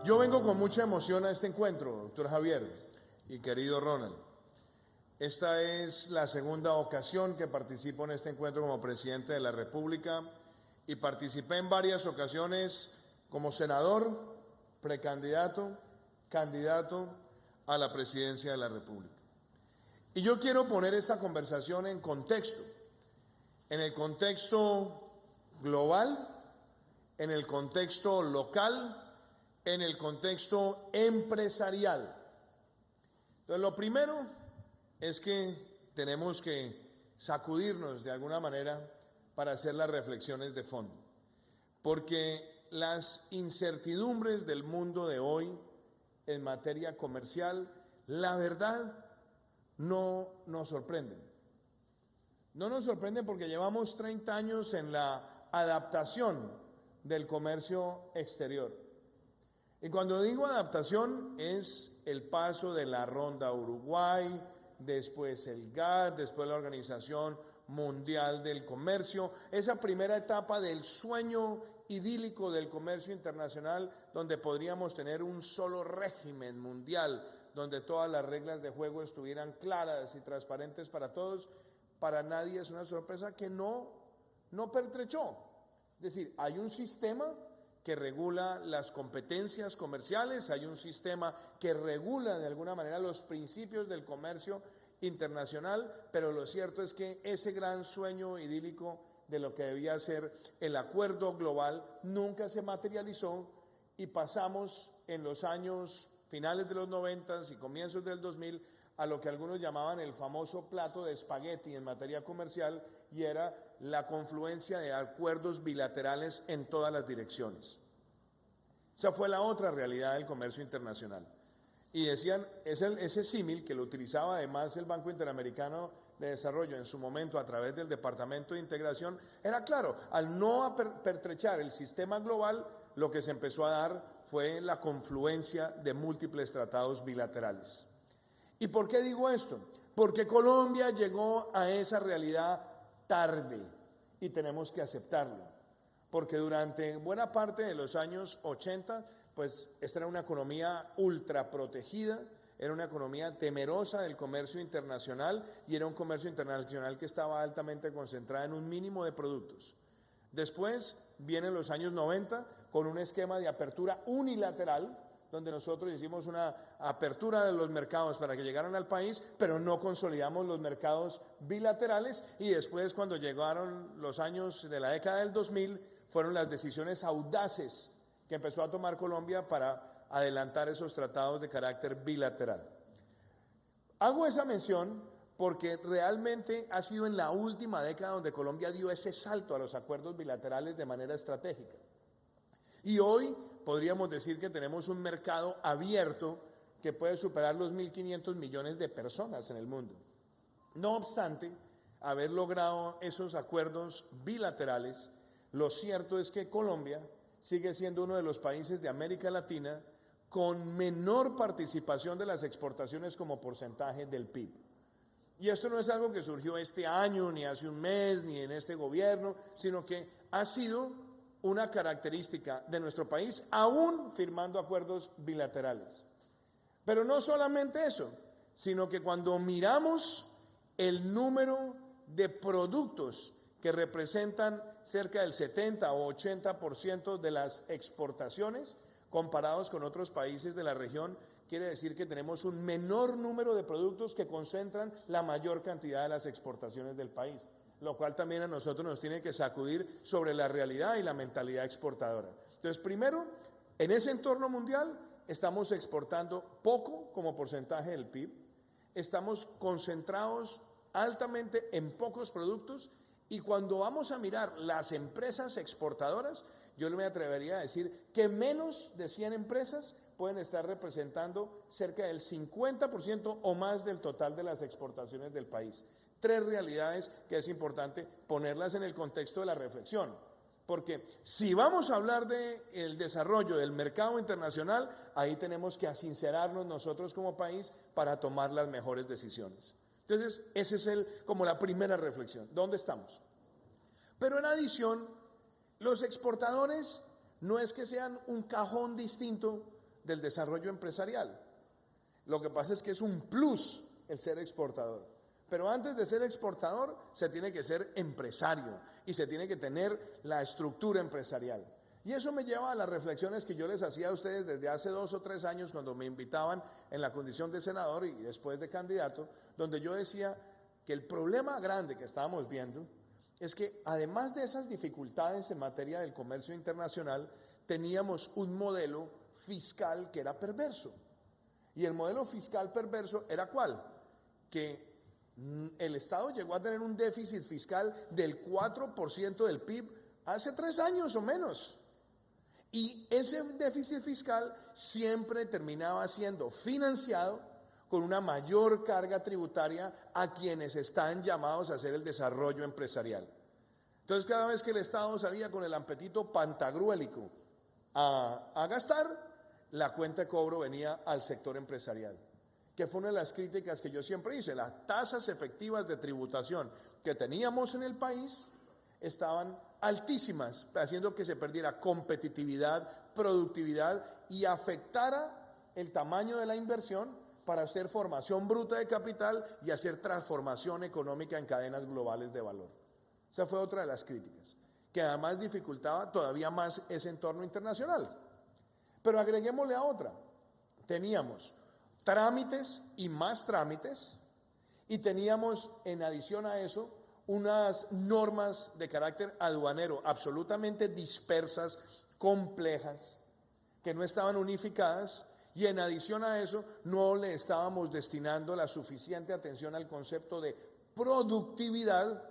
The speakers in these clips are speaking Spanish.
Yo vengo con mucha emoción a este encuentro, doctor Javier y querido Ronald. Esta es la segunda ocasión que participo en este encuentro como presidente de la República y participé en varias ocasiones como senador, precandidato, candidato a la presidencia de la República. Y yo quiero poner esta conversación en el contexto global, en el contexto local, en el contexto empresarial. Entonces, lo primero es que tenemos que sacudirnos de alguna manera para hacer las reflexiones de fondo, porque las incertidumbres del mundo de hoy en materia comercial, la verdad, no nos sorprenden. No nos sorprenden porque llevamos 30 años en la adaptación del comercio exterior. Y cuando digo adaptación es el paso de la Ronda Uruguay, después el GATT, después la Organización Mundial del Comercio, esa primera etapa del sueño idílico del comercio internacional, donde podríamos tener un solo régimen mundial, donde todas las reglas de juego estuvieran claras y transparentes para todos. Para nadie es una sorpresa que no pertrechó. Es decir, hay un sistema que regula las competencias comerciales, hay un sistema que regula de alguna manera los principios del comercio internacional, pero lo cierto es que ese gran sueño idílico de lo que debía ser el acuerdo global nunca se materializó y pasamos en los años finales de los 90 y comienzos del 2000 a lo que algunos llamaban el famoso plato de espagueti en materia comercial, y era la confluencia de acuerdos bilaterales en todas las direcciones. Esa fue la otra realidad del comercio internacional. Y decían, ese símil que lo utilizaba además el Banco Interamericano de Desarrollo en su momento a través del Departamento de Integración, era claro, al no pertrechar el sistema global, lo que se empezó a dar fue la confluencia de múltiples tratados bilaterales. ¿Y por qué digo esto? Porque Colombia llegó a esa realidad tarde y tenemos que aceptarlo. Porque durante buena parte de los años 80, pues esta era una economía ultra protegida, era una economía temerosa del comercio internacional y era un comercio internacional que estaba altamente concentrado en un mínimo de productos. Después vienen los años 90 con un esquema de apertura unilateral, donde nosotros hicimos una apertura de los mercados para que llegaran al país, pero no consolidamos los mercados bilaterales, y después cuando llegaron los años de la década del 2000, fueron las decisiones audaces que empezó a tomar Colombia para adelantar esos tratados de carácter bilateral. Hago esa mención porque realmente ha sido en la última década donde Colombia dio ese salto a los acuerdos bilaterales de manera estratégica. Y hoy podríamos decir que tenemos un mercado abierto que puede superar los 1.500 millones de personas en el mundo. No obstante haber logrado esos acuerdos bilaterales, lo cierto es que Colombia sigue siendo uno de los países de América Latina con menor participación de las exportaciones como porcentaje del PIB. Y esto no es algo que surgió este año, ni hace un mes, ni en este gobierno, sino que ha sido una característica de nuestro país, aún firmando acuerdos bilaterales. Pero no solamente eso, sino que cuando miramos el número de productos que representan cerca del 70 o 80% de las exportaciones, comparados con otros países de la región, quiere decir que tenemos un menor número de productos que concentran la mayor cantidad de las exportaciones del país, lo cual también a nosotros nos tiene que sacudir sobre la realidad y la mentalidad exportadora. Entonces, primero, en ese entorno mundial estamos exportando poco como porcentaje del PIB, estamos concentrados altamente en pocos productos, y cuando vamos a mirar las empresas exportadoras, yo me atrevería a decir que menos de 100 empresas pueden estar representando cerca del 50% o más del total de las exportaciones del país. Tres realidades que es importante ponerlas en el contexto de la reflexión, porque si vamos a hablar del desarrollo del mercado internacional, ahí tenemos que asincerarnos nosotros como país para tomar las mejores decisiones. Entonces, esa es como la primera reflexión. ¿Dónde estamos? Pero en adición, los exportadores no es que sean un cajón distinto del desarrollo empresarial. Lo que pasa es que es un plus el ser exportador. Pero antes de ser exportador, se tiene que ser empresario y se tiene que tener la estructura empresarial. Y eso me lleva a las reflexiones que yo les hacía a ustedes desde hace 2 o 3 años cuando me invitaban en la condición de senador y después de candidato, donde yo decía que el problema grande que estábamos viendo es que además de esas dificultades en materia del comercio internacional, teníamos un modelo fiscal que era perverso. Y el modelo fiscal perverso era ¿cuál? Que el Estado llegó a tener un déficit fiscal del 4% del PIB hace 3 años o menos. Y ese déficit fiscal siempre terminaba siendo financiado con una mayor carga tributaria a quienes están llamados a hacer el desarrollo empresarial. Entonces, cada vez que el Estado salía con el apetito pantagruélico a gastar, la cuenta de cobro venía al sector empresarial, que fue una de las críticas que yo siempre hice. Las tasas efectivas de tributación que teníamos en el país estaban altísimas, haciendo que se perdiera competitividad, productividad y afectara el tamaño de la inversión para hacer formación bruta de capital y hacer transformación económica en cadenas globales de valor. Esa fue otra de las críticas, que además dificultaba todavía más ese entorno internacional. Pero agreguémosle a otra, teníamos trámites y más trámites, y teníamos en adición a eso unas normas de carácter aduanero absolutamente dispersas, complejas, que no estaban unificadas, y en adición a eso no le estábamos destinando la suficiente atención al concepto de productividad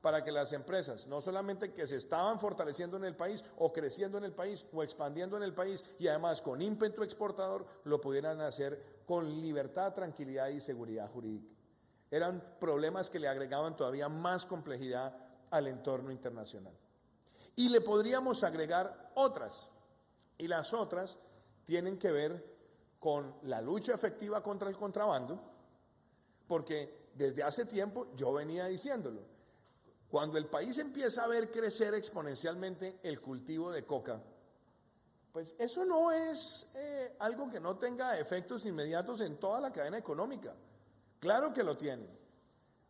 para que las empresas, no solamente que se estaban fortaleciendo en el país o creciendo en el país o expandiendo en el país y además con ímpetu exportador, lo pudieran hacer con libertad, tranquilidad y seguridad jurídica. Eran problemas que le agregaban todavía más complejidad al entorno internacional. Y le podríamos agregar otras, y las otras tienen que ver con la lucha efectiva contra el contrabando, porque desde hace tiempo yo venía diciéndolo. Cuando el país empieza a ver crecer exponencialmente el cultivo de coca, pues eso no es algo que no tenga efectos inmediatos en toda la cadena económica. Claro que lo tiene,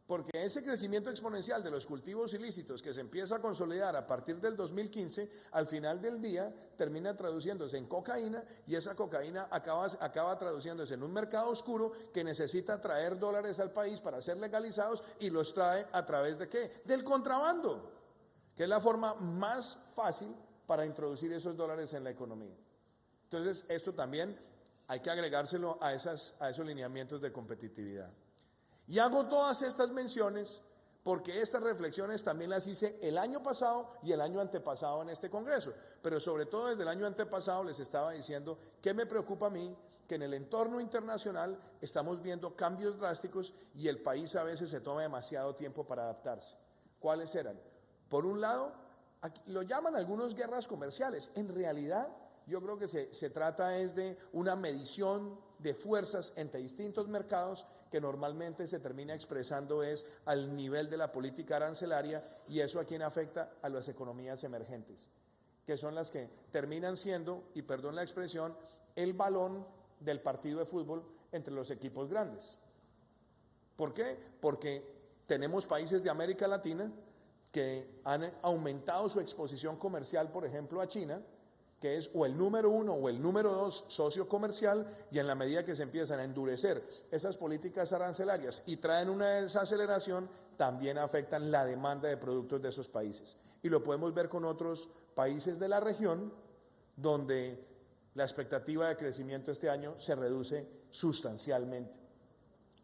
porque ese crecimiento exponencial de los cultivos ilícitos que se empieza a consolidar a partir del 2015, al final del día termina traduciéndose en cocaína, y esa cocaína acaba traduciéndose en un mercado oscuro que necesita traer dólares al país para ser legalizados, y los trae a través ¿de qué? Del contrabando, que es la forma más fácil para introducir esos dólares en la economía. Entonces, esto también hay que agregárselo a esos lineamientos de competitividad. Y hago todas estas menciones porque estas reflexiones también las hice el año pasado y el año antepasado en este Congreso, pero sobre todo desde el año antepasado les estaba diciendo que me preocupa a mí que en el entorno internacional estamos viendo cambios drásticos y el país a veces se toma demasiado tiempo para adaptarse. ¿Cuáles eran? Por un lado, lo llaman algunos guerras comerciales. En realidad, yo creo que se trata es de una medición de fuerzas entre distintos mercados que normalmente se termina expresando es al nivel de la política arancelaria, y eso a quién afecta, a las economías emergentes, que son las que terminan siendo, y perdón la expresión, el balón del partido de fútbol entre los equipos grandes. ¿Por qué? Porque tenemos países de América Latina que han aumentado su exposición comercial, por ejemplo, a China, que es o el número 1 o el número 2 socio comercial, y en la medida que se empiezan a endurecer esas políticas arancelarias y traen una desaceleración, también afectan la demanda de productos de esos países. Y lo podemos ver con otros países de la región, donde la expectativa de crecimiento este año se reduce sustancialmente.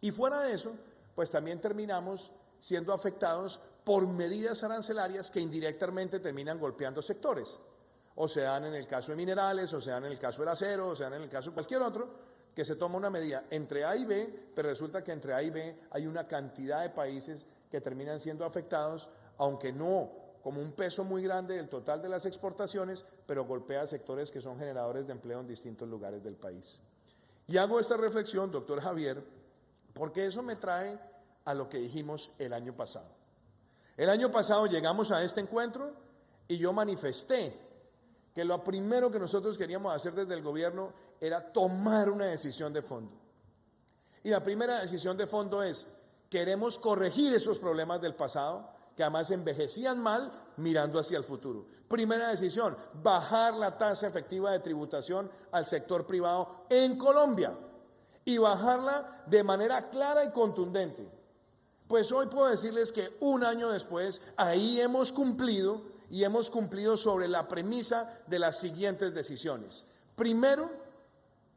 Y fuera de eso, pues también terminamos siendo afectados por medidas arancelarias que indirectamente terminan golpeando sectores. O se dan en el caso de minerales, o se dan en el caso del acero, o se dan en el caso de cualquier otro, que se toma una medida entre A y B, pero resulta que entre A y B hay una cantidad de países que terminan siendo afectados, aunque no como un peso muy grande del total de las exportaciones, pero golpea sectores que son generadores de empleo en distintos lugares del país. Y hago esta reflexión, doctor Javier, porque eso me trae a lo que dijimos el año pasado. El año pasado llegamos a este encuentro y yo manifesté que lo primero que nosotros queríamos hacer desde el gobierno era tomar una decisión de fondo. Y la primera decisión de fondo es, queremos corregir esos problemas del pasado, que además envejecían mal mirando hacia el futuro. Primera decisión, bajar la tasa efectiva de tributación al sector privado en Colombia y bajarla de manera clara y contundente. Pues hoy puedo decirles que un año después, ahí hemos cumplido y hemos cumplido sobre la premisa de las siguientes decisiones. Primero,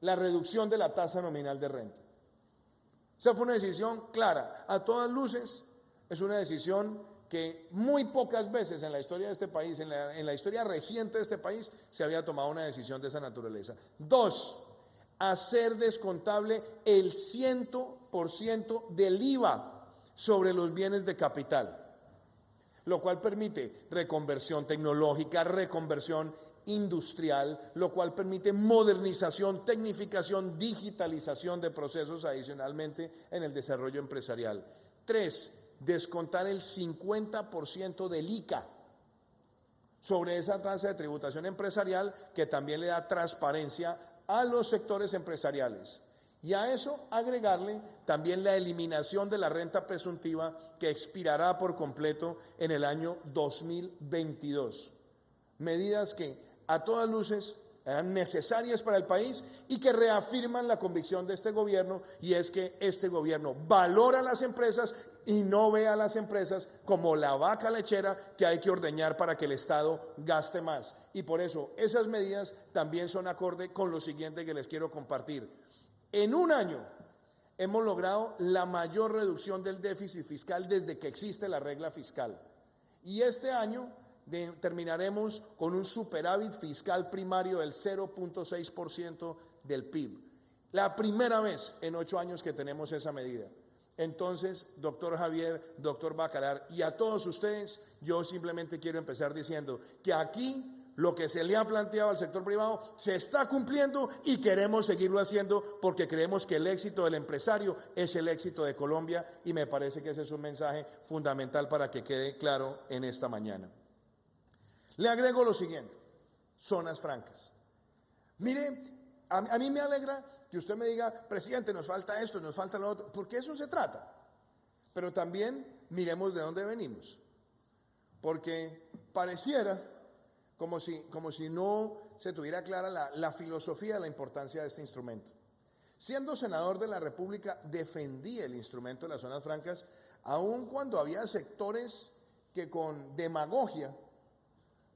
la reducción de la tasa nominal de renta. Esa fue una decisión clara, a todas luces, es una decisión que muy pocas veces en la historia de este país, en la historia reciente de este país, se había tomado una decisión de esa naturaleza. Dos, hacer descontable el 100% del IVA sobre los bienes de capital, lo cual permite reconversión tecnológica, reconversión industrial, lo cual permite modernización, tecnificación, digitalización de procesos adicionalmente en el desarrollo empresarial. Tres, descontar el 50% del ICA sobre esa tasa de tributación empresarial que también le da transparencia a los sectores empresariales. Y a eso agregarle también la eliminación de la renta presuntiva que expirará por completo en el año 2022. Medidas que a todas luces eran necesarias para el país y que reafirman la convicción de este gobierno, y es que este gobierno valora a las empresas y no ve a las empresas como la vaca lechera que hay que ordeñar para que el Estado gaste más. Y por eso esas medidas también son acorde con lo siguiente que les quiero compartir. En un año hemos logrado la mayor reducción del déficit fiscal desde que existe la regla fiscal. Y este año terminaremos con un superávit fiscal primario del 0.6% del PIB. La primera vez en 8 años que tenemos esa medida. Entonces, doctor Javier, doctor Bacalar, y a todos ustedes, yo simplemente quiero empezar diciendo que aquí lo que se le ha planteado al sector privado se está cumpliendo y queremos seguirlo haciendo porque creemos que el éxito del empresario es el éxito de Colombia, y me parece que ese es un mensaje fundamental para que quede claro en esta mañana. Le agrego lo siguiente, zonas francas. Mire, a mí me alegra que usted me diga, presidente, nos falta esto, nos falta lo otro, porque eso se trata. Pero también miremos de dónde venimos, porque pareciera como si no se tuviera clara la filosofía de la importancia de este instrumento. Siendo senador de la República, defendí el instrumento de las zonas francas, aun cuando había sectores que con demagogia,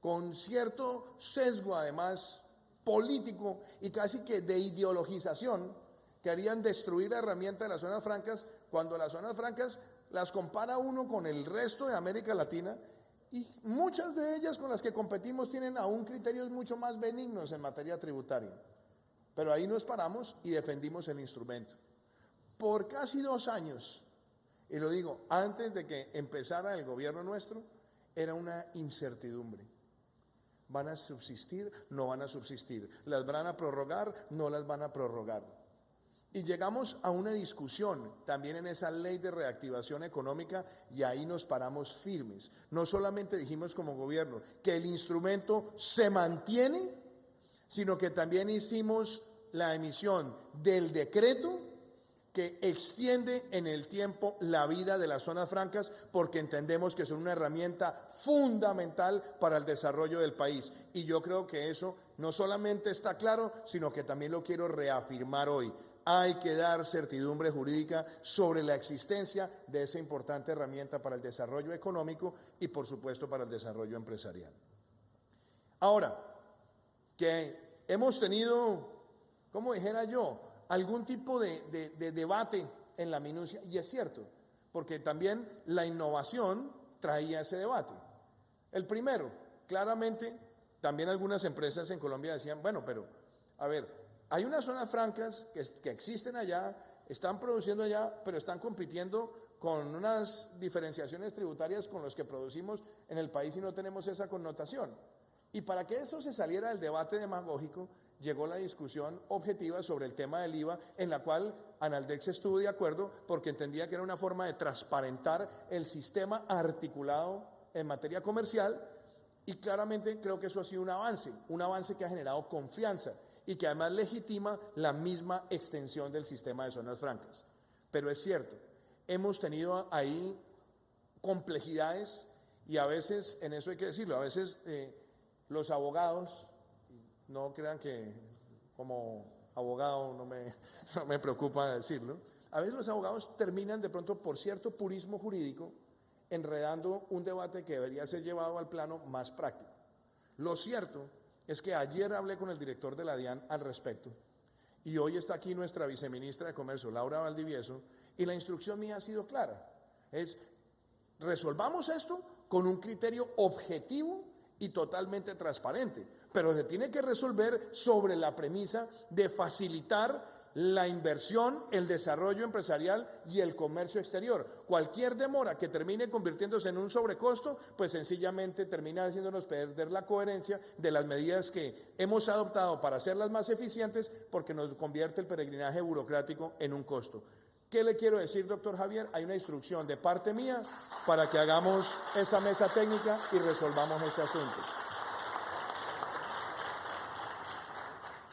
con cierto sesgo además político y casi que de ideologización, querían destruir la herramienta de las zonas francas, cuando las zonas francas las compara uno con el resto de América Latina, y muchas de ellas con las que competimos tienen aún criterios mucho más benignos en materia tributaria. Pero ahí nos paramos y defendimos el instrumento. Por casi 2 años, y lo digo, antes de que empezara el gobierno nuestro, era una incertidumbre. ¿Van a subsistir? No van a subsistir. ¿Las van a prorrogar? No las van a prorrogar. Y llegamos a una discusión también en esa ley de reactivación económica, y ahí nos paramos firmes. No solamente dijimos como gobierno que el instrumento se mantiene, sino que también hicimos la emisión del decreto que extiende en el tiempo la vida de las zonas francas, porque entendemos que son una herramienta fundamental para el desarrollo del país. Y yo creo que eso no solamente está claro, sino que también lo quiero reafirmar hoy. Hay que dar certidumbre jurídica sobre la existencia de esa importante herramienta para el desarrollo económico y, por supuesto, para el desarrollo empresarial. Ahora, que hemos tenido, como dijera yo, algún tipo de debate en la minucia, y es cierto, porque también la innovación traía ese debate. El primero, claramente, también algunas empresas en Colombia decían, bueno, pero, a ver, hay unas zonas francas que existen allá, están produciendo allá, pero están compitiendo con unas diferenciaciones tributarias con los que producimos en el país y no tenemos esa connotación. Y para que eso se saliera del debate demagógico, llegó la discusión objetiva sobre el tema del IVA, en la cual Analdex estuvo de acuerdo porque entendía que era una forma de transparentar el sistema articulado en materia comercial Y claramente creo que eso ha sido un avance que ha generado confianza y que además legitima la misma extensión del sistema de zonas francas. Pero es cierto, hemos tenido ahí complejidades y a veces, en eso hay que decirlo, a veces los abogados, no crean que como abogado no me preocupa decirlo, a veces los abogados terminan de pronto por cierto purismo jurídico enredando un debate que debería ser llevado al plano más práctico. Lo cierto es que ayer hablé con el director de la DIAN al respecto y hoy está aquí nuestra viceministra de Comercio, Laura Valdivieso, y la instrucción mía ha sido clara, es resolvamos esto con un criterio objetivo y totalmente transparente, pero se tiene que resolver sobre la premisa de facilitar la inversión, el desarrollo empresarial y el comercio exterior. Cualquier demora que termine convirtiéndose en un sobrecosto, pues sencillamente termina haciéndonos perder la coherencia de las medidas que hemos adoptado para hacerlas más eficientes, porque nos convierte el peregrinaje burocrático en un costo. ¿Qué le quiero decir, doctor Javier? Hay una instrucción de parte mía para que hagamos esa mesa técnica y resolvamos este asunto.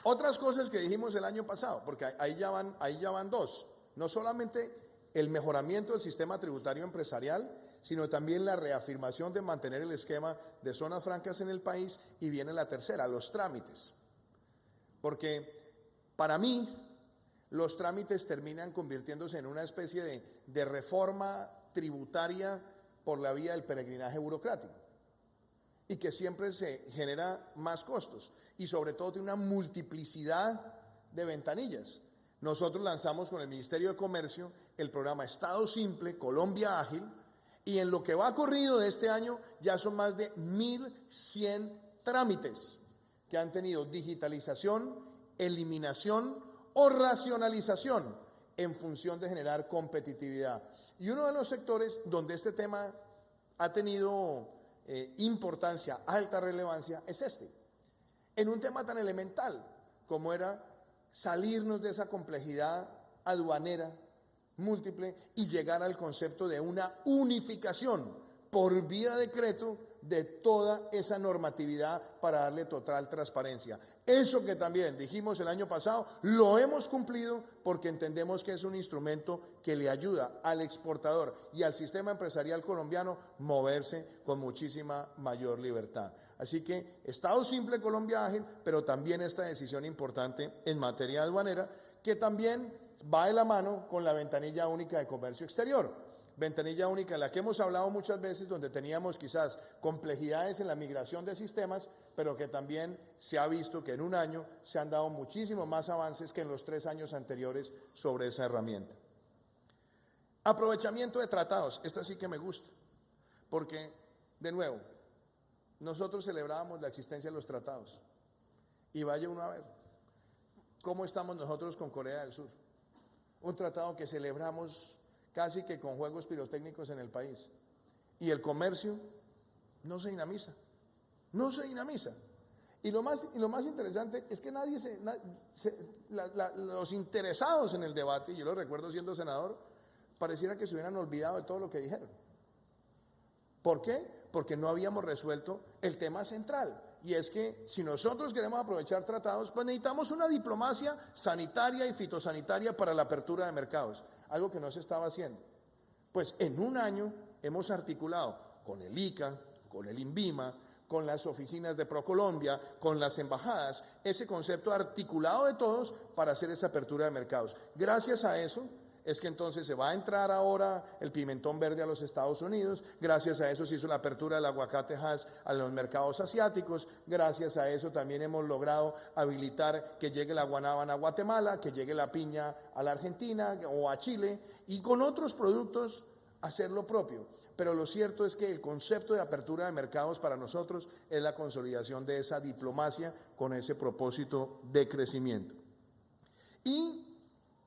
Otras cosas que dijimos el año pasado, porque ahí ya van dos, no solamente el mejoramiento del sistema tributario empresarial, sino también la reafirmación de mantener el esquema de zonas francas en el país, y viene la tercera, los trámites. Porque para mí los trámites terminan convirtiéndose en una especie de reforma tributaria por la vía del peregrinaje burocrático, y que siempre se genera más costos y sobre todo tiene una multiplicidad de ventanillas. Nosotros lanzamos con el Ministerio de Comercio el programa Estado Simple, Colombia Ágil, y en lo que va corrido de este año ya son más de 1.100 trámites que han tenido digitalización, eliminación o racionalización en función de generar competitividad. Y uno de los sectores donde este tema ha tenido importancia, alta relevancia, es este. En un tema tan elemental como era salirnos de esa complejidad aduanera múltiple y llegar al concepto de una unificación por vía decreto de toda esa normatividad para darle total transparencia. Eso que también dijimos el año pasado, lo hemos cumplido porque entendemos que es un instrumento que le ayuda al exportador y al sistema empresarial colombiano moverse con muchísima mayor libertad. Así que Estado Simple, Colombia Ágil, pero también esta decisión importante en materia aduanera, que también va de la mano con la ventanilla única de comercio exterior. Ventanilla única en la que hemos hablado muchas veces, donde teníamos quizás complejidades en la migración de sistemas, pero que también se ha visto que en un año se han dado muchísimos más avances que en los 3 años anteriores sobre esa herramienta. Aprovechamiento de tratados, esta sí que me gusta, porque, de nuevo, nosotros celebrábamos la existencia de los tratados, y vaya uno a ver cómo estamos nosotros con Corea del Sur, un tratado que celebramos casi que con juegos pirotécnicos en el país, y el comercio no se dinamiza, y lo más interesante es que los interesados en el debate, y yo lo recuerdo siendo senador, pareciera que se hubieran olvidado de todo lo que dijeron. ¿Por qué? Porque no habíamos resuelto el tema central, y es que si nosotros queremos aprovechar tratados, pues necesitamos una diplomacia sanitaria y fitosanitaria para la apertura de mercados, algo que no se estaba haciendo. Pues en un año hemos articulado con el ICA, con el INVIMA, con las oficinas de ProColombia, con las embajadas, ese concepto articulado de todos para hacer esa apertura de mercados. Gracias a eso es que entonces se va a entrar ahora el pimentón verde a los Estados Unidos, gracias a eso se hizo la apertura del aguacate Hass a los mercados asiáticos, gracias a eso también hemos logrado habilitar que llegue la guanábana a Guatemala, que llegue la piña a la Argentina o a Chile, y con otros productos hacer lo propio. Pero lo cierto es que el concepto de apertura de mercados para nosotros es la consolidación de esa diplomacia con ese propósito de crecimiento. Y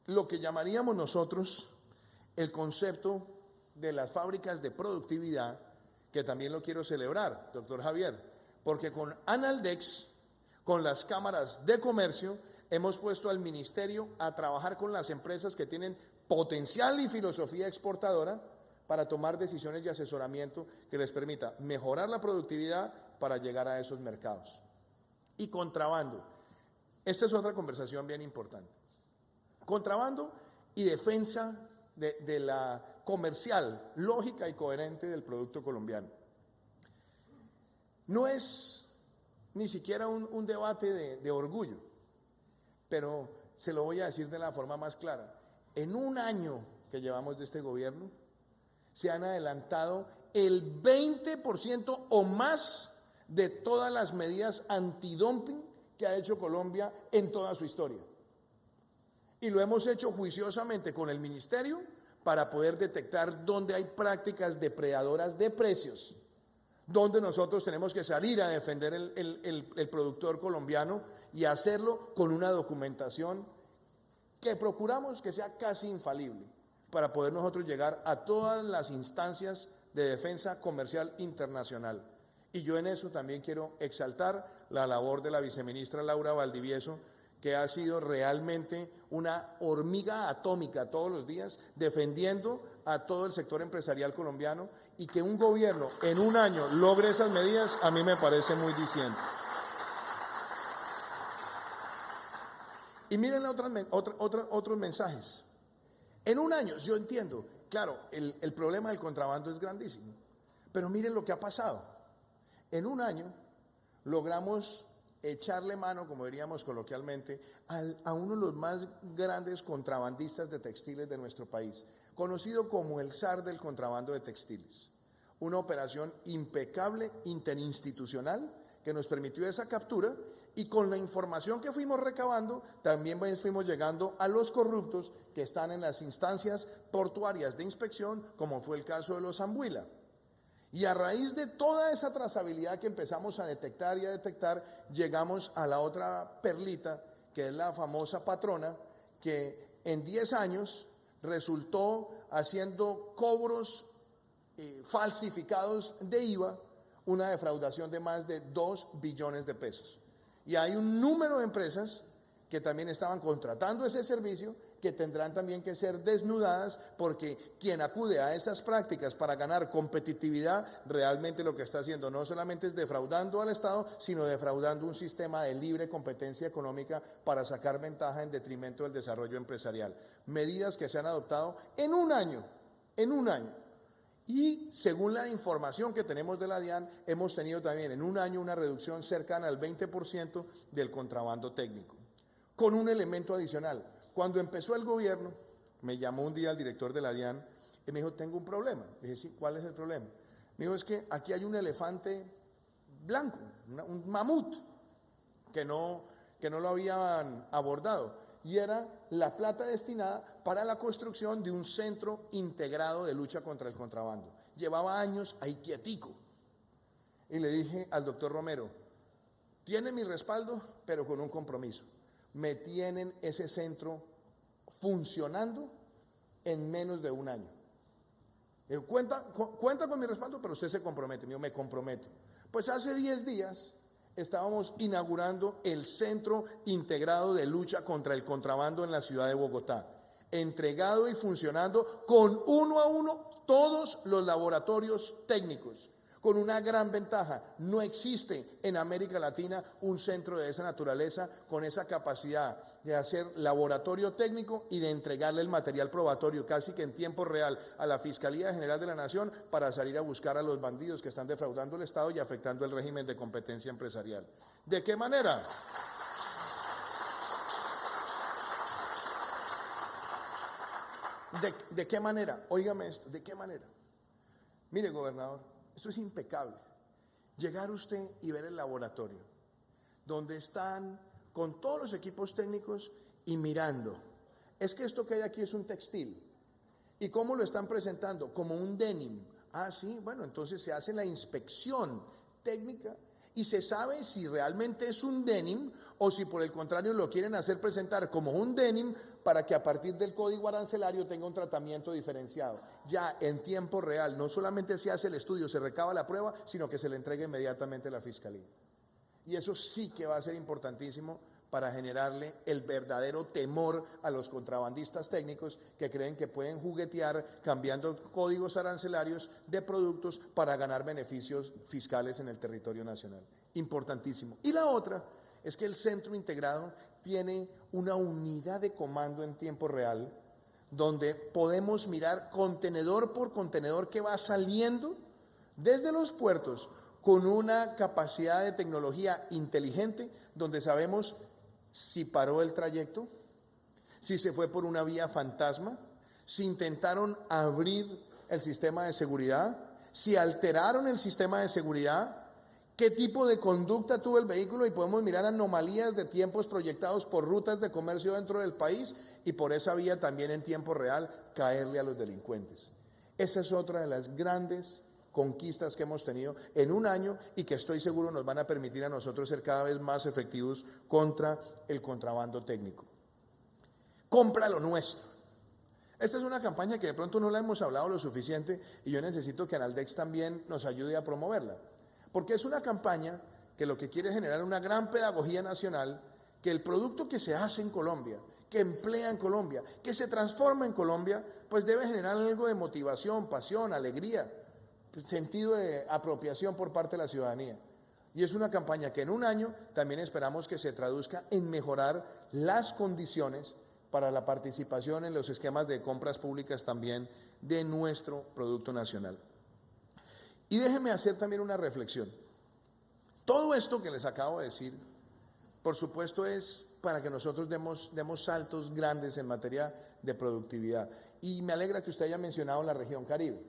lo que llamaríamos nosotros el concepto de las fábricas de productividad, que también lo quiero celebrar, doctor Javier, porque con Analdex, con las cámaras de comercio, hemos puesto al ministerio a trabajar con las empresas que tienen potencial y filosofía exportadora para tomar decisiones de asesoramiento que les permita mejorar la productividad para llegar a esos mercados. Y contrabando. Esta es otra conversación bien importante. Contrabando y defensa de la comercial, lógica y coherente del producto colombiano. No es ni siquiera un debate de orgullo, pero se lo voy a decir de la forma más clara. En un año que llevamos de este gobierno, se han adelantado el 20% o más de todas las medidas antidumping que ha hecho Colombia en toda su historia. Y lo hemos hecho juiciosamente con el ministerio para poder detectar dónde hay prácticas depredadoras de precios, donde nosotros tenemos que salir a defender el productor colombiano y hacerlo con una documentación que procuramos que sea casi infalible para poder nosotros llegar a todas las instancias de defensa comercial internacional. Y yo en eso también quiero exaltar la labor de la viceministra Laura Valdivieso, que ha sido realmente una hormiga atómica todos los días, defendiendo a todo el sector empresarial colombiano, y que un gobierno en un año logre esas medidas, a mí me parece muy diciente. Y miren otros mensajes. En un año, yo entiendo, claro, el problema del contrabando es grandísimo, pero miren lo que ha pasado. En un año logramos echarle mano, como diríamos coloquialmente, a uno de los más grandes contrabandistas de textiles de nuestro país, conocido como el zar del contrabando de textiles. Una operación impecable, interinstitucional, que nos permitió esa captura, y con la información que fuimos recabando, también fuimos llegando a los corruptos que están en las instancias portuarias de inspección, como fue el caso de los Ambuila. Y a raíz de toda esa trazabilidad que empezamos a detectar, llegamos a la otra perlita, que es la famosa patrona, que en 10 años resultó haciendo cobros falsificados de IVA, una defraudación de más de 2 billones de pesos. Y hay un número de empresas que también estaban contratando ese servicio, que tendrán también que ser desnudadas, porque quien acude a estas prácticas para ganar competitividad, realmente lo que está haciendo no solamente es defraudando al Estado, sino defraudando un sistema de libre competencia económica para sacar ventaja en detrimento del desarrollo empresarial. Medidas que se han adoptado en un año. Y según la información que tenemos de la DIAN, hemos tenido también en un año una reducción cercana al 20% del contrabando técnico. Con un elemento adicional. Cuando empezó el gobierno, me llamó un día el director de la DIAN y me dijo, tengo un problema. Le dije, sí, ¿cuál es el problema? Me dijo, es que aquí hay un elefante blanco, un mamut, que no lo habían abordado. Y era la plata destinada para la construcción de un centro integrado de lucha contra el contrabando. Llevaba años ahí quietico. Y le dije al doctor Romero, tiene mi respaldo, pero con un compromiso. Me tienen ese centro funcionando en menos de un año. Cuenta con mi respaldo, pero usted se compromete. Yo me comprometo. Pues hace 10 días estábamos inaugurando el Centro Integrado de Lucha contra el Contrabando en la ciudad de Bogotá, entregado y funcionando con 1 a 1 todos los laboratorios técnicos. Con una gran ventaja, no existe en América Latina un centro de esa naturaleza con esa capacidad de hacer laboratorio técnico y de entregarle el material probatorio casi que en tiempo real a la Fiscalía General de la Nación para salir a buscar a los bandidos que están defraudando el Estado y afectando el régimen de competencia empresarial. ¿De qué manera? ¿De qué manera? Óigame esto, ¿de qué manera? Mire, gobernador, esto es impecable. Llegar usted y ver el laboratorio, donde están con todos los equipos técnicos y mirando. Es que esto que hay aquí es un textil. ¿Y cómo lo están presentando? Como un denim. Ah, sí, bueno, entonces se hace la inspección técnica y se sabe si realmente es un denim o si por el contrario lo quieren hacer presentar como un denim para que a partir del código arancelario tenga un tratamiento diferenciado. Ya en tiempo real, no solamente se hace el estudio, se recaba la prueba, sino que se le entrega inmediatamente a la Fiscalía. Y eso sí que va a ser importantísimo para generarle el verdadero temor a los contrabandistas técnicos que creen que pueden juguetear cambiando códigos arancelarios de productos para ganar beneficios fiscales en el territorio nacional. Importantísimo. Y la otra es que el centro integrado tiene una unidad de comando en tiempo real donde podemos mirar contenedor por contenedor que va saliendo desde los puertos con una capacidad de tecnología inteligente donde sabemos si paró el trayecto, si se fue por una vía fantasma, si intentaron abrir el sistema de seguridad, si alteraron el sistema de seguridad, qué tipo de conducta tuvo el vehículo y podemos mirar anomalías de tiempos proyectados por rutas de comercio dentro del país y por esa vía también en tiempo real caerle a los delincuentes. Esa es otra de las grandes conquistas que hemos tenido en un año y que estoy seguro nos van a permitir a nosotros ser cada vez más efectivos contra el contrabando técnico. Compra lo nuestro. Esta es una campaña que de pronto no la hemos hablado lo suficiente y yo necesito que Analdex también nos ayude a promoverla, porque es una campaña que lo que quiere es generar una gran pedagogía nacional, que el producto que se hace en Colombia, que emplea en Colombia, que se transforma en Colombia, pues debe generar algo de motivación, pasión, alegría, sentido de apropiación por parte de la ciudadanía. Y es una campaña que en un año también esperamos que se traduzca en mejorar las condiciones para la participación en los esquemas de compras públicas también de nuestro producto nacional. Y déjenme hacer también una reflexión. Todo esto que les acabo de decir, por supuesto, es para que nosotros demos saltos grandes en materia de productividad. Y me alegra que usted haya mencionado la región Caribe.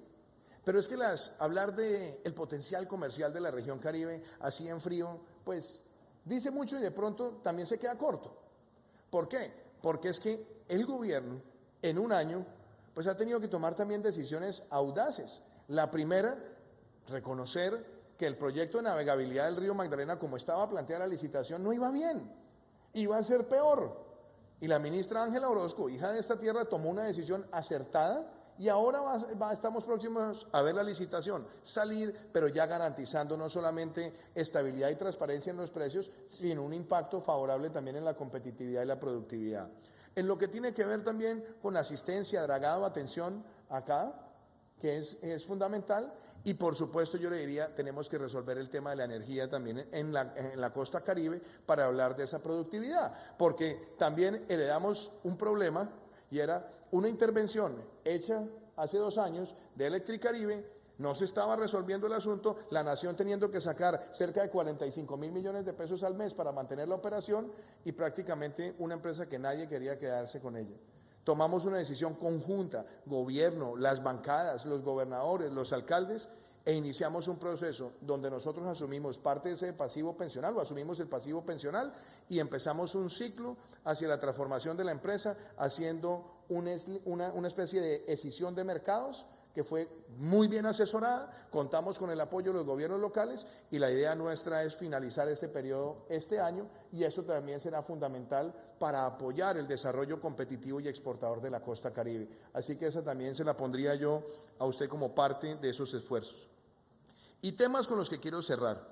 Pero es que hablar del potencial comercial de la región Caribe, así en frío, pues dice mucho y de pronto también se queda corto. ¿Por qué? Porque es que el gobierno en un año pues ha tenido que tomar también decisiones audaces. La primera, reconocer que el proyecto de navegabilidad del río Magdalena, como estaba planteada la licitación, no iba bien, iba a ser peor. Y la ministra Ángela Orozco, hija de esta tierra, tomó una decisión acertada. Y ahora estamos próximos a ver la licitación salir, pero ya garantizando no solamente estabilidad y transparencia en los precios, sino un impacto favorable también en la competitividad y la productividad. En lo que tiene que ver también con asistencia, dragado, atención acá, que es fundamental, y por supuesto yo le diría, tenemos que resolver el tema de la energía también en la costa Caribe para hablar de esa productividad, porque también heredamos un problema y era una intervención hecha hace 2 años de Electricaribe, no se estaba resolviendo el asunto, la nación teniendo que sacar cerca de 45.000 millones de pesos al mes para mantener la operación y prácticamente una empresa que nadie quería quedarse con ella. Tomamos una decisión conjunta, gobierno, las bancadas, los gobernadores, los alcaldes, e iniciamos un proceso donde nosotros asumimos parte de ese pasivo pensional o asumimos el pasivo pensional y empezamos un ciclo hacia la transformación de la empresa haciendo una especie de escisión de mercados que fue muy bien asesorada, contamos con el apoyo de los gobiernos locales y la idea nuestra es finalizar este periodo este año y eso también será fundamental para apoyar el desarrollo competitivo y exportador de la costa Caribe. Así que esa también se la pondría yo a usted como parte de esos esfuerzos. Y temas con los que quiero cerrar.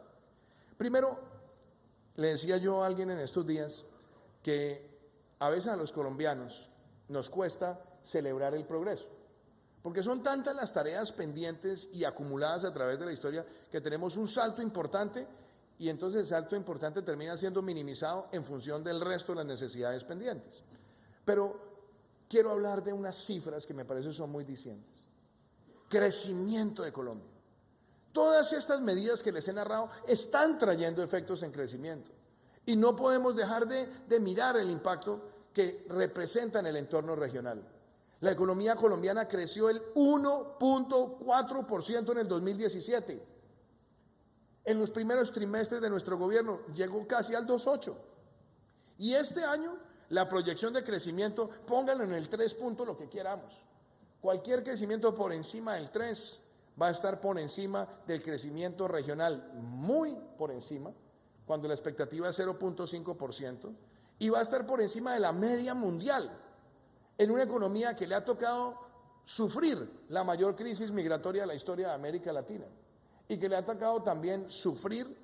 Primero, le decía yo a alguien en estos días que a veces a los colombianos nos cuesta celebrar el progreso. Porque son tantas las tareas pendientes y acumuladas a través de la historia que tenemos un salto importante y entonces el salto importante termina siendo minimizado en función del resto de las necesidades pendientes. Pero quiero hablar de unas cifras que me parece son muy dicientes. Crecimiento de Colombia. Todas estas medidas que les he narrado están trayendo efectos en crecimiento y no podemos dejar de mirar el impacto que representa en el entorno regional. La economía colombiana creció el 1.4% en el 2017. En los primeros trimestres de nuestro gobierno llegó casi al 2.8%. Y este año la proyección de crecimiento, pónganlo en el 3 puntos lo que queramos. Cualquier crecimiento por encima del 3 va a estar por encima del crecimiento regional, muy por encima, cuando la expectativa es 0.5%, y va a estar por encima de la media mundial, en una economía que le ha tocado sufrir la mayor crisis migratoria de la historia de América Latina y que le ha tocado también sufrir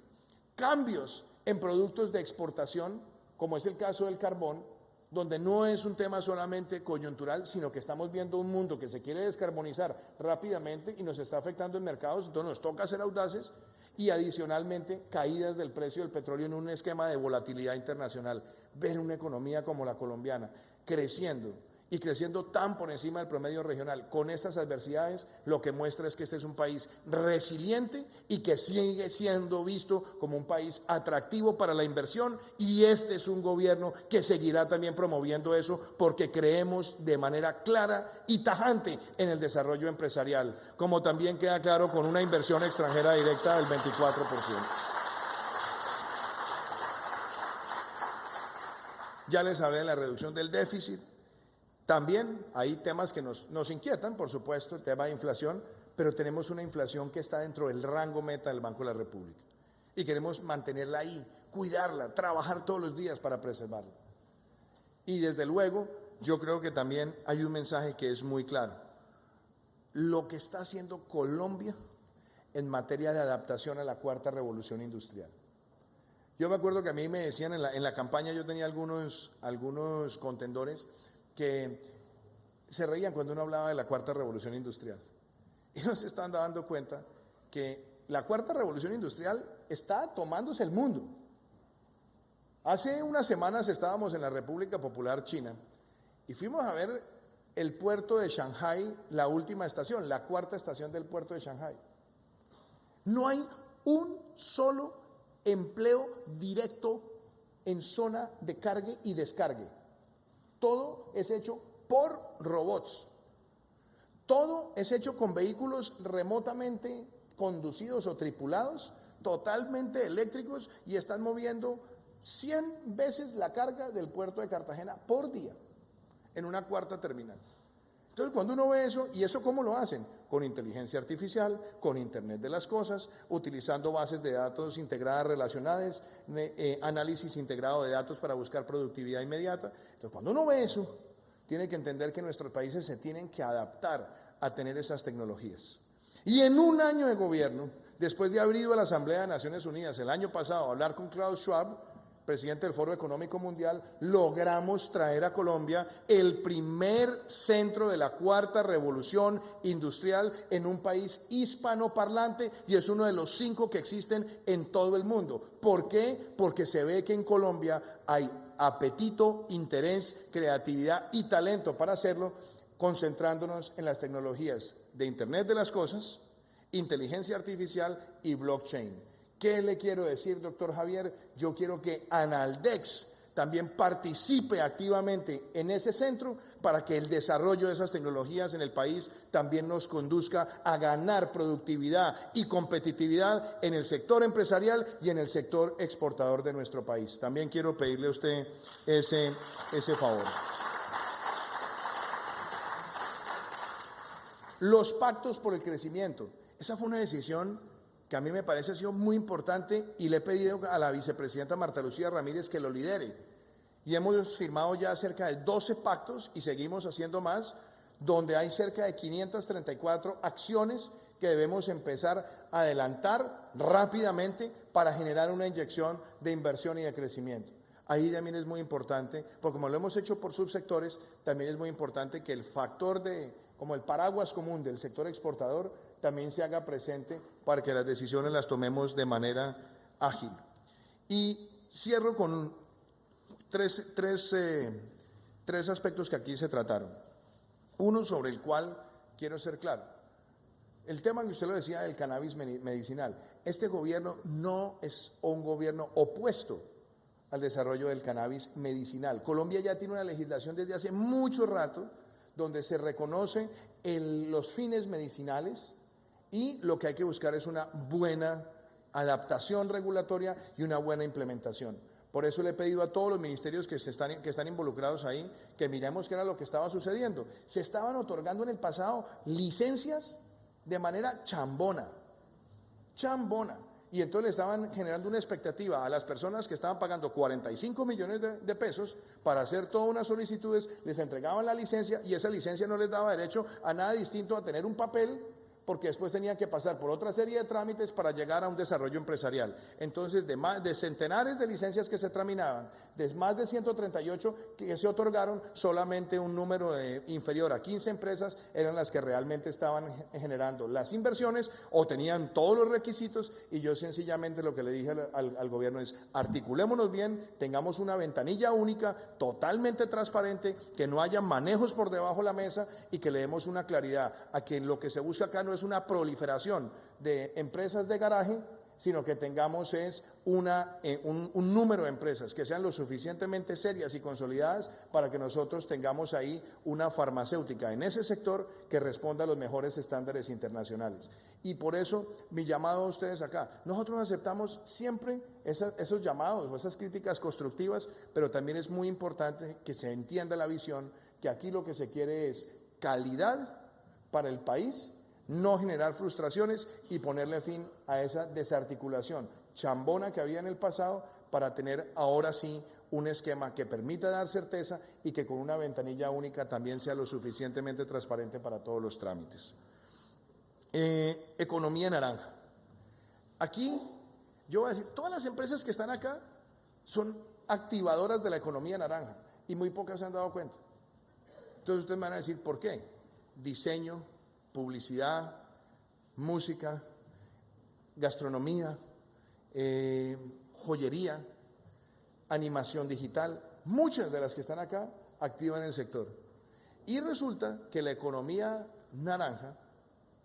cambios en productos de exportación como es el caso del carbón, donde no es un tema solamente coyuntural, sino que estamos viendo un mundo que se quiere descarbonizar rápidamente y nos está afectando en mercados, entonces nos toca ser audaces, y adicionalmente caídas del precio del petróleo en un esquema de volatilidad internacional. Ver una economía como la colombiana creciendo y creciendo tan por encima del promedio regional con estas adversidades, lo que muestra es que este es un país resiliente y que sigue siendo visto como un país atractivo para la inversión, y este es un gobierno que seguirá también promoviendo eso, porque creemos de manera clara y tajante en el desarrollo empresarial, como también queda claro con una inversión extranjera directa del 24%. Ya les hablé de la reducción del déficit. También hay temas que nos inquietan, por supuesto, el tema de inflación, pero tenemos una inflación que está dentro del rango meta del Banco de la República y queremos mantenerla ahí, cuidarla, trabajar todos los días para preservarla. Y desde luego, yo creo que también hay un mensaje que es muy claro. Lo que está haciendo Colombia en materia de adaptación a la cuarta revolución industrial. Yo me acuerdo que a mí me decían en la campaña, yo tenía algunos contendores que se reían cuando uno hablaba de la cuarta revolución industrial, y no se están dando cuenta que la cuarta revolución industrial está tomándose el mundo. Hace unas semanas estábamos en la República Popular China y fuimos a ver el puerto de Shanghái, la última estación, la cuarta estación del puerto de Shanghái. No hay un solo empleo directo en zona de cargue y descargue. Todo es hecho por robots. Todo es hecho con vehículos remotamente conducidos o tripulados, totalmente eléctricos, y están moviendo 100 veces la carga del puerto de Cartagena por día en una cuarta terminal. Entonces, cuando uno ve eso, ¿y eso cómo lo hacen? Con inteligencia artificial, con Internet de las cosas, utilizando bases de datos integradas relacionadas, análisis integrado de datos para buscar productividad inmediata. Entonces, cuando uno ve eso, tiene que entender que nuestros países se tienen que adaptar a tener esas tecnologías. Y en un año de gobierno, después de haber ido a la Asamblea de Naciones Unidas el año pasado a hablar con Klaus Schwab, presidente del Foro Económico Mundial, logramos traer a Colombia el primer centro de la cuarta revolución industrial en un país hispanoparlante, y es uno de los 5 que existen en todo el mundo. ¿Por qué? Porque se ve que en Colombia hay apetito, interés, creatividad y talento para hacerlo, concentrándonos en las tecnologías de Internet de las cosas, inteligencia artificial y blockchain. ¿Qué le quiero decir, doctor Javier? Yo quiero que Analdex también participe activamente en ese centro para que el desarrollo de esas tecnologías en el país también nos conduzca a ganar productividad y competitividad en el sector empresarial y en el sector exportador de nuestro país. También quiero pedirle a usted ese favor. Los pactos por el crecimiento. Esa fue una decisión que a mí me parece ha sido muy importante, y le he pedido a la vicepresidenta Marta Lucía Ramírez que lo lidere. Y hemos firmado ya cerca de 12 pactos y seguimos haciendo más, donde hay cerca de 534 acciones que debemos empezar a adelantar rápidamente para generar una inyección de inversión y de crecimiento. Ahí también es muy importante, porque como lo hemos hecho por subsectores, también es muy importante que el factor como el paraguas común del sector exportador también se haga presente para que las decisiones las tomemos de manera ágil. Y cierro con tres aspectos que aquí se trataron. Uno sobre el cual quiero ser claro. El tema que usted lo decía del cannabis medicinal. Este gobierno no es un gobierno opuesto al desarrollo del cannabis medicinal. Colombia ya tiene una legislación desde hace mucho rato donde se reconocen los fines medicinales, y lo que hay que buscar es una buena adaptación regulatoria y una buena implementación. Por eso le he pedido a todos los ministerios que están involucrados ahí que miremos qué era lo que estaba sucediendo. Se estaban otorgando en el pasado licencias de manera chambona, y entonces le estaban generando una expectativa a las personas que estaban pagando 45 millones de pesos para hacer todas unas solicitudes, les entregaban la licencia y esa licencia no les daba derecho a nada distinto a tener un papel porque después tenían que pasar por otra serie de trámites para llegar a un desarrollo empresarial. Entonces, de centenares de licencias que se tramitaban, de más de 138 que se otorgaron, solamente un número inferior a 15 empresas eran las que realmente estaban generando las inversiones o tenían todos los requisitos, y yo sencillamente lo que le dije al gobierno es: articulémonos bien, tengamos una ventanilla única, totalmente transparente, que no haya manejos por debajo de la mesa y que le demos una claridad a que lo que se busca acá no es una proliferación de empresas de garaje, sino que tengamos un número de empresas que sean lo suficientemente serias y consolidadas para que nosotros tengamos ahí una farmacéutica en ese sector que responda a los mejores estándares internacionales. Y por eso mi llamado a ustedes acá: nosotros aceptamos siempre esos llamados o esas críticas constructivas, pero también es muy importante que se entienda la visión, que aquí lo que se quiere es calidad para el país, no generar frustraciones y ponerle fin a esa desarticulación chambona que había en el pasado, para tener ahora sí un esquema que permita dar certeza y que con una ventanilla única también sea lo suficientemente transparente para todos los trámites. Economía naranja. Aquí yo voy a decir, todas las empresas que están acá son activadoras de la economía naranja y muy pocas se han dado cuenta. Entonces ustedes me van a decir, ¿por qué? Diseño, publicidad, música, gastronomía, joyería, animación digital, muchas de las que están acá activan el sector. Y resulta que la economía naranja,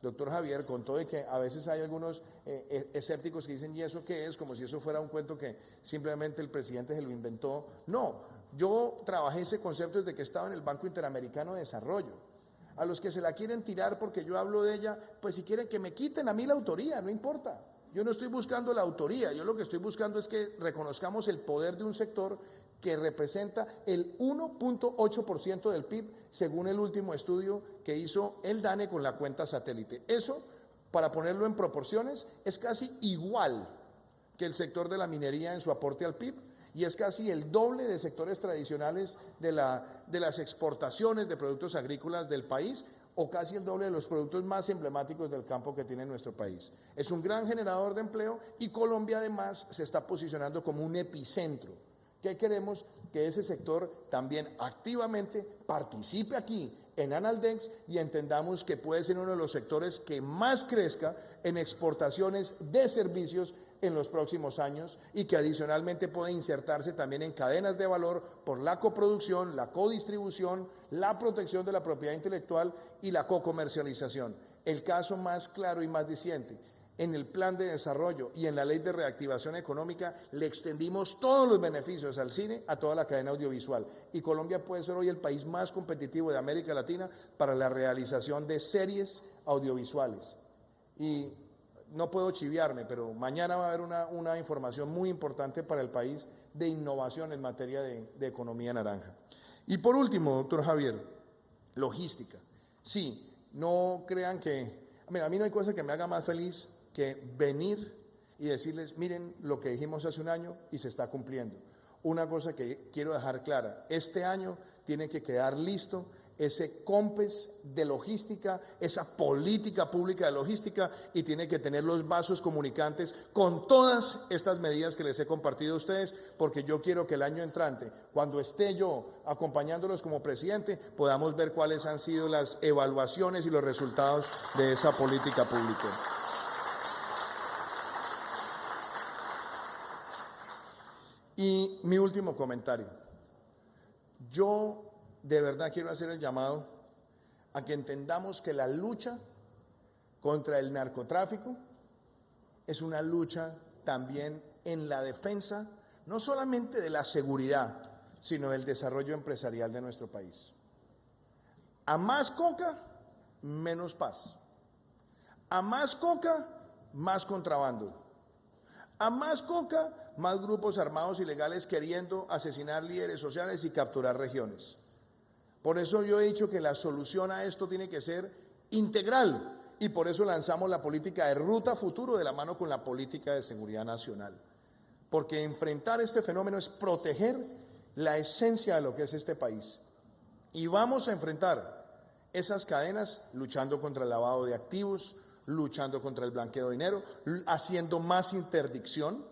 doctor Javier, con todo de que a veces hay algunos escépticos que dicen, ¿y eso qué es? Como si eso fuera un cuento que simplemente el presidente se lo inventó. No, yo trabajé ese concepto desde que estaba en el Banco Interamericano de Desarrollo. A los que se la quieren tirar porque yo hablo de ella, pues si quieren que me quiten a mí la autoría, no importa. Yo no estoy buscando la autoría, yo lo que estoy buscando es que reconozcamos el poder de un sector que representa el 1.8% del PIB, según el último estudio que hizo el DANE con la cuenta satélite. Eso, para ponerlo en proporciones, es casi igual que el sector de la minería en su aporte al PIB, y es casi el doble de sectores tradicionales de las exportaciones de productos agrícolas del país, o casi el doble de los productos más emblemáticos del campo que tiene nuestro país. Es un gran generador de empleo y Colombia además se está posicionando como un epicentro. ¿Qué queremos? Que ese sector también activamente participe aquí en Analdex y entendamos que puede ser uno de los sectores que más crezca en exportaciones de servicios en los próximos años, y que adicionalmente puede insertarse también en cadenas de valor por la coproducción, la codistribución, la protección de la propiedad intelectual y la cocomercialización. El caso más claro y más diciente: en el plan de desarrollo y en la ley de reactivación económica le extendimos todos los beneficios al cine, a toda la cadena audiovisual, y Colombia puede ser hoy el país más competitivo de América Latina para la realización de series audiovisuales. Y no puedo chiviarme, pero mañana va a haber una información muy importante para el país de innovación en materia de economía naranja. Y por último, doctor Javier, logística. Sí, no crean que... Mira, a mí no hay cosa que me haga más feliz que venir y decirles, miren lo que dijimos hace un año y se está cumpliendo. Una cosa que quiero dejar clara: este año tiene que quedar listo ese COMPES de logística, esa política pública de logística, y tiene que tener los vasos comunicantes con todas estas medidas que les he compartido a ustedes, porque yo quiero que el año entrante, cuando esté yo acompañándolos como presidente, podamos ver cuáles han sido las evaluaciones y los resultados de esa política pública. Y mi último comentario: yo de verdad quiero hacer el llamado a que entendamos que la lucha contra el narcotráfico es una lucha también en la defensa, no solamente de la seguridad, sino del desarrollo empresarial de nuestro país. A más coca, menos paz. A más coca, más contrabando. A más coca, más grupos armados ilegales queriendo asesinar líderes sociales y capturar regiones. Por eso yo he dicho que la solución a esto tiene que ser integral, y por eso lanzamos la política de ruta futuro de la mano con la política de seguridad nacional. Porque enfrentar este fenómeno es proteger la esencia de lo que es este país. Y vamos a enfrentar esas cadenas luchando contra el lavado de activos, luchando contra el blanqueo de dinero, haciendo más interdicción,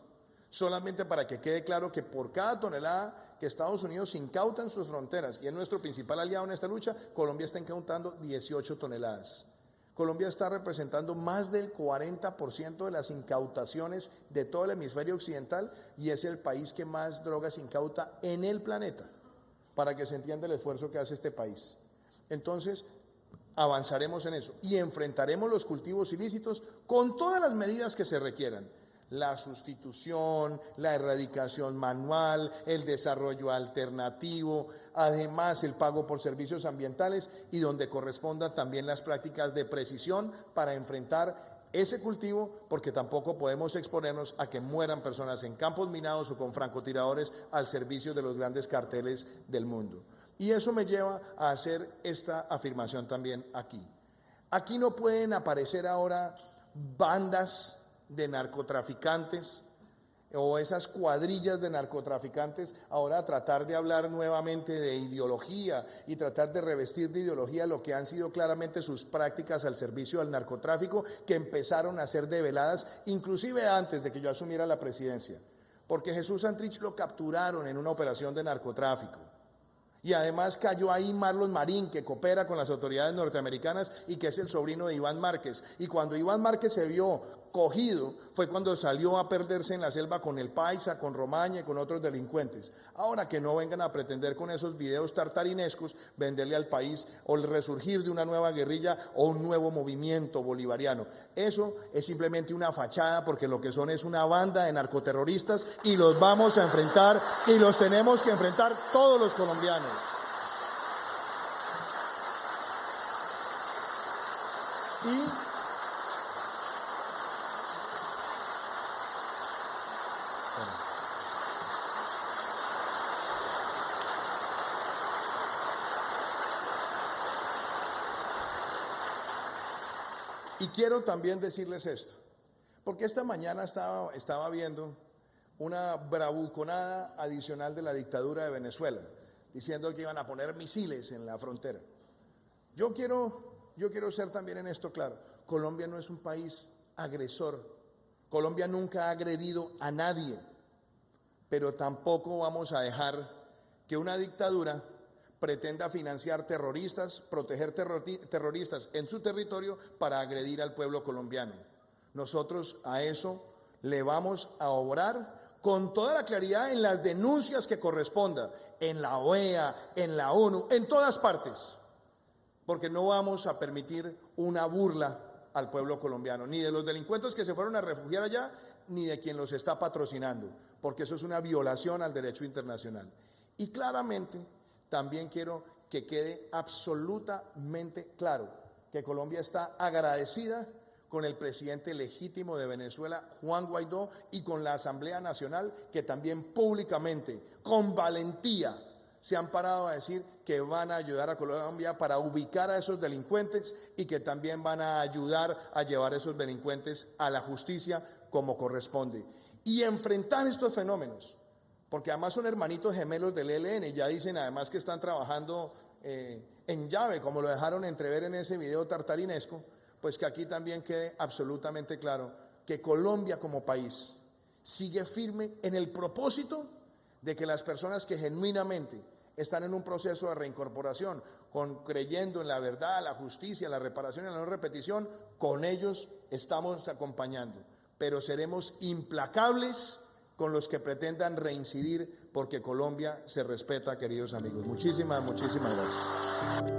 solamente para que quede claro que por cada tonelada que Estados Unidos incauta en sus fronteras, y es nuestro principal aliado en esta lucha, Colombia está incautando 18 toneladas. Colombia está representando más del 40% de las incautaciones de todo el hemisferio occidental y es el país que más drogas incauta en el planeta, para que se entienda el esfuerzo que hace este país. Entonces, avanzaremos en eso y enfrentaremos los cultivos ilícitos con todas las medidas que se requieran. La sustitución, la erradicación manual, el desarrollo alternativo, además el pago por servicios ambientales y donde correspondan también las prácticas de precisión para enfrentar ese cultivo, porque tampoco podemos exponernos a que mueran personas en campos minados o con francotiradores al servicio de los grandes carteles del mundo. Y eso me lleva a hacer esta afirmación también aquí. Aquí no pueden aparecer ahora bandas de narcotraficantes o esas cuadrillas de narcotraficantes ahora a tratar de hablar nuevamente de ideología y tratar de revestir de ideología lo que han sido claramente sus prácticas al servicio del narcotráfico, que empezaron a ser develadas inclusive antes de que yo asumiera la presidencia, porque Jesús Santrich lo capturaron en una operación de narcotráfico. Y además cayó ahí Marlon Marín, que coopera con las autoridades norteamericanas y que es el sobrino de Iván Márquez. Y cuando Iván Márquez se vio cogido, fue cuando salió a perderse en la selva con el Paisa, con Romaña y con otros delincuentes. Ahora que no vengan a pretender con esos videos tartarinescos venderle al país o el resurgir de una nueva guerrilla o un nuevo movimiento bolivariano. Eso es simplemente una fachada, porque lo que son es una banda de narcoterroristas y los vamos a enfrentar y los tenemos que enfrentar todos los colombianos. Y quiero también decirles esto, porque esta mañana estaba viendo una bravuconada adicional de la dictadura de Venezuela, diciendo que iban a poner misiles en la frontera. Yo quiero ser también en esto claro. Colombia no es un país agresor. Colombia nunca ha agredido a nadie, pero tampoco vamos a dejar que una dictadura pretenda financiar terroristas, proteger terroristas en su territorio para agredir al pueblo colombiano. Nosotros a eso le vamos a obrar con toda la claridad en las denuncias que corresponda, en la OEA, en la ONU, en todas partes, porque no vamos a permitir una burla al pueblo colombiano, ni de los delincuentes que se fueron a refugiar allá, ni de quien los está patrocinando, porque eso es una violación al derecho internacional. Y claramente también quiero que quede absolutamente claro que Colombia está agradecida con el presidente legítimo de Venezuela, Juan Guaidó, y con la Asamblea Nacional, que también públicamente, con valentía, se han parado a decir que van a ayudar a Colombia para ubicar a esos delincuentes y que también van a ayudar a llevar a esos delincuentes a la justicia como corresponde. Y enfrentar estos fenómenos, porque además son hermanitos gemelos del ELN, ya dicen además que están trabajando en llave, como lo dejaron entrever en ese video tartarinesco, pues que aquí también quede absolutamente claro que Colombia como país sigue firme en el propósito de que las personas que genuinamente están en un proceso de reincorporación, creyendo en la verdad, la justicia, la reparación y la no repetición, con ellos estamos acompañando, pero seremos implacables con los que pretendan reincidir, porque Colombia se respeta, queridos amigos. Muchísimas gracias.